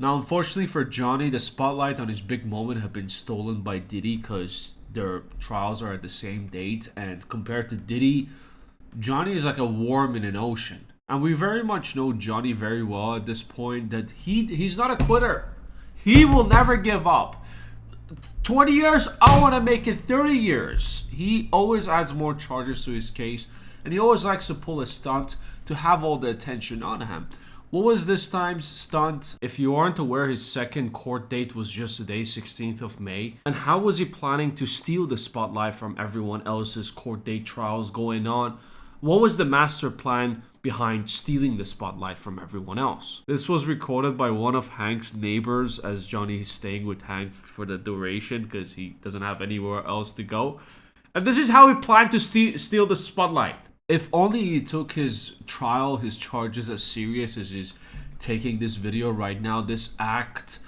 Now, unfortunately for Johnny, the spotlight on his big moment have been stolen by Diddy because their trials are at the same date. And compared to Diddy, Johnny is like a worm in an ocean. And we very much know Johnny very well at this point that he's not a quitter. He will never give up. 20 years, I want to make it 30 years. He always adds more charges to his case, and he always likes to pull a stunt to have all the attention on him. What was this time's stunt? If you aren't aware, his second court date was just today, 16th of May. And how was he planning to steal the spotlight from everyone else's court date trials going on? What was the master plan behind stealing the spotlight from everyone else? This was recorded by one of Hank's neighbors as Johnny is staying with Hank for the duration because he doesn't have anywhere else to go. And this is how he planned to steal the spotlight. If only he took his trial, his charges as serious as he's taking this video right now, this act,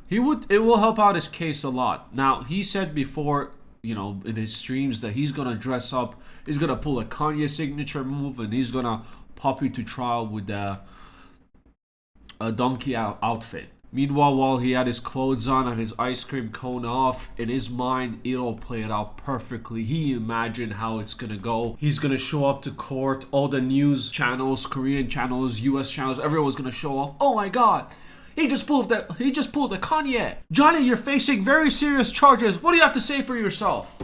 it will help out his case a lot. Now, he said before, in his streams that he's gonna dress up, he's gonna pull a Kanye signature move, and he's gonna pop you to trial with a donkey outfit. Meanwhile, while he had his clothes on and his ice cream cone off, in his mind, it all played out perfectly. He imagined how it's gonna go. He's gonna show up to court, all the news channels, Korean channels, US channels, everyone's gonna show up. Oh my god, he just pulled the Kanye. Johnny, you're facing very serious charges. What do you have to say for yourself?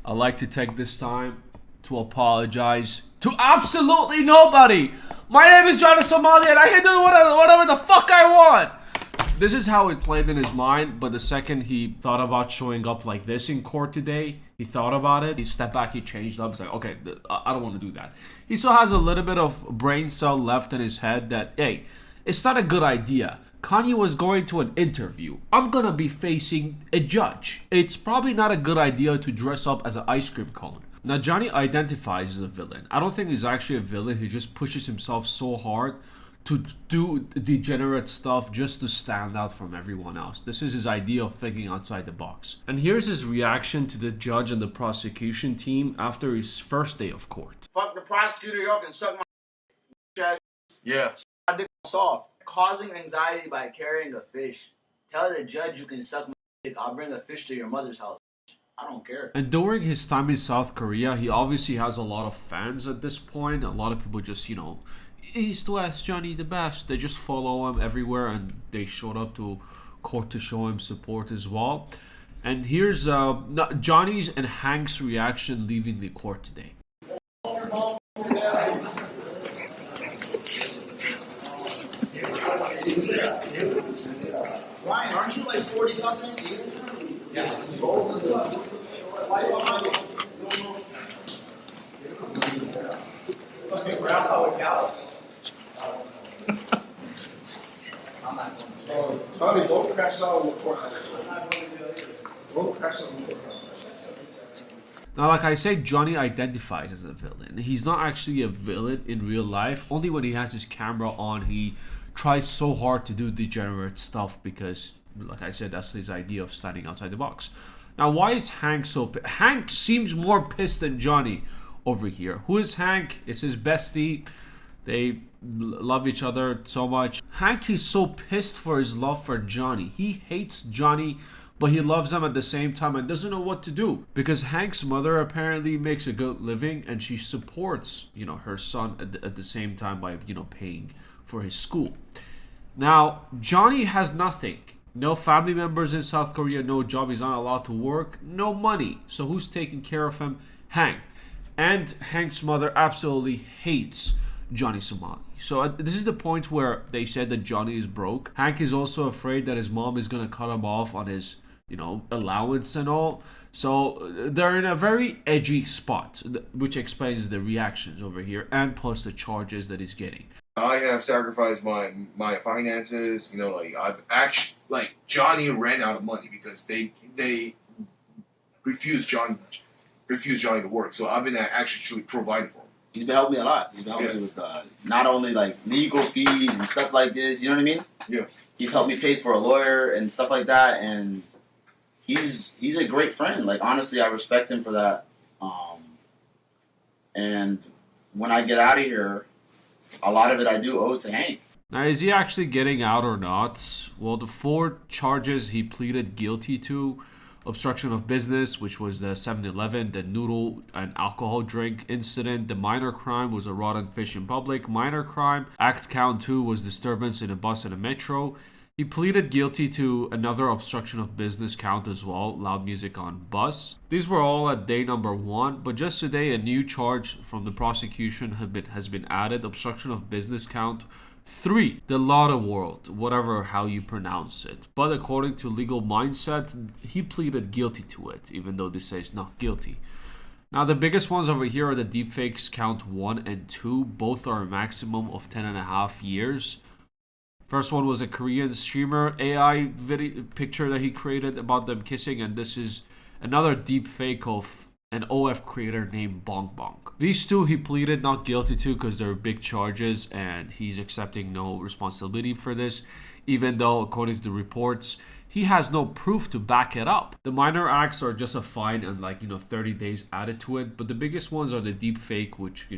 I'd like to take this time to apologize to absolutely nobody. My name is Somali, and I can do whatever the fuck I want. This is how it played in his mind, but the second he thought about showing up like this in court today, he thought about it, he stepped back, he changed up. He's like, okay, I don't want to do that. He still has a little bit of brain cell left in his head that, hey, it's not a good idea. Kanye was going to an interview. I'm gonna be facing a judge. It's probably not a good idea to dress up as an ice cream cone. Now, Johnny identifies as a villain. I don't think he's actually a villain. He just pushes himself so hard to do degenerate stuff just to stand out from everyone else. This is his idea of thinking outside the box. And here's his reaction to the judge and the prosecution team after his first day of court. Fuck the prosecutor, y'all can suck my ass. Yeah. My dick soft. Causing anxiety by carrying a fish. Tell the judge you can suck my dick. I'll bring a fish to your mother's house. I don't care. And during his time in South Korea, he obviously has a lot of fans at this point. A lot of people just, he's the best, Johnny the best. They just follow him everywhere, and they showed up to court to show him support as well. And here's Johnny's and Hank's reaction leaving the court today. Ryan, aren't you like 40 something? Yeah. Why do you want to fucking grandpa with Gal? Tony, don't crash out on the courthouse. Don't crash out on the courthouse. Now, like I said, Johnny identifies as a villain. He's not actually a villain in real life. Only when he has his camera on, he tries so hard to do degenerate stuff because, like I said, that's his idea of standing outside the box. Now, why is Hank so pissed? Hank seems more pissed than Johnny over here. Who is Hank? It's his bestie. They love each other so much. Hank is so pissed for his love for Johnny. He hates Johnny, but he loves him at the same time and doesn't know what to do. Because Hank's mother apparently makes a good living and she supports, her son at the same time by, paying for his school. Now, Johnny has nothing. No family members in South Korea, no job, he's not allowed to work, no money. So who's taking care of him? Hank. And Hank's mother absolutely hates Johnny Somali. So this is the point where they said that Johnny is broke. Hank is also afraid that his mom is going to cut him off on his, allowance and all. So they're in a very edgy spot, which explains the reactions over here and plus the charges that he's getting. I have sacrificed my finances. I've actually Johnny ran out of money because they refused Johnny to work. So I've been actually providing for him. He's been helping me a lot. He's been helping me with not only legal fees and stuff like this. You know what I mean? Yeah. He's helped me pay for a lawyer and stuff like that. And he's a great friend. Honestly, I respect him for that. And when I get out of here, a lot of it I do owe to Hank. Now, is he actually getting out or not? Well, the 4 charges he pleaded guilty to: obstruction of business, which was the 7-Eleven, the noodle and alcohol drink incident. The minor crime was a rotten fish in public. Minor crime, act count 2, was disturbance in a bus and a metro. He pleaded guilty to another obstruction of business count as well, loud music on bus. These were all at day number 1, but just today a new charge from the prosecution has been added: obstruction of business count 3, the Lotta World, whatever how you pronounce it. But according to Legal Mindset, he pleaded guilty to it, even though they say he's not guilty. Now, the biggest ones over here are the deepfakes count 1 and 2. Both are a maximum of 10.5 years. First one was a Korean streamer AI video picture that he created about them kissing, and this is another deep fake of an OF creator named Bonk Bonk. These 2 he pleaded not guilty to because they're big charges, and he's accepting no responsibility for this, even though according to the reports he has no proof to back it up. The minor acts are just a fine and 30 days added to it, but the biggest ones are the deep fake, which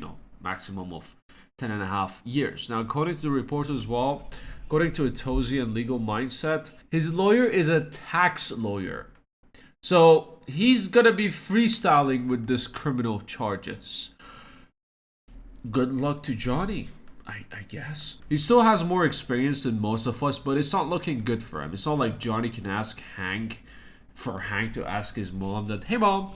maximum of 10.5 years. Now, according to the reports as well, according to Atozi and Legal Mindset, his lawyer is a tax lawyer. So he's gonna be freestyling with this criminal charges. Good luck to Johnny, I guess. He still has more experience than most of us, but it's not looking good for him. It's not like Johnny can ask Hank to ask his mom that, hey mom,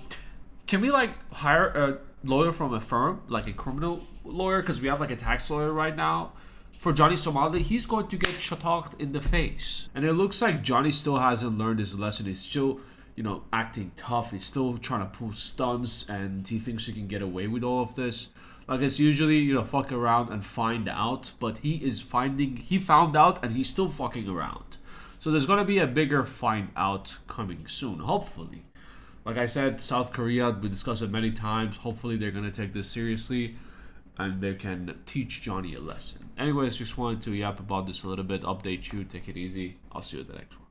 can we hire a lawyer from a firm, like a criminal lawyer, because we have a tax lawyer right now. For Johnny Somali, he's going to get talked in the face. And it looks like Johnny still hasn't learned his lesson. He's still, acting tough. He's still trying to pull stunts, and he thinks he can get away with all of this. Like, it's usually, fuck around and find out. But he found out, and he's still fucking around. So there's going to be a bigger find out coming soon, hopefully. Like I said, South Korea, we discussed it many times. Hopefully they're going to take this seriously and they can teach Johnny a lesson. Anyways, just wanted to yap about this a little bit, update you, take it easy. I'll see you at the next one.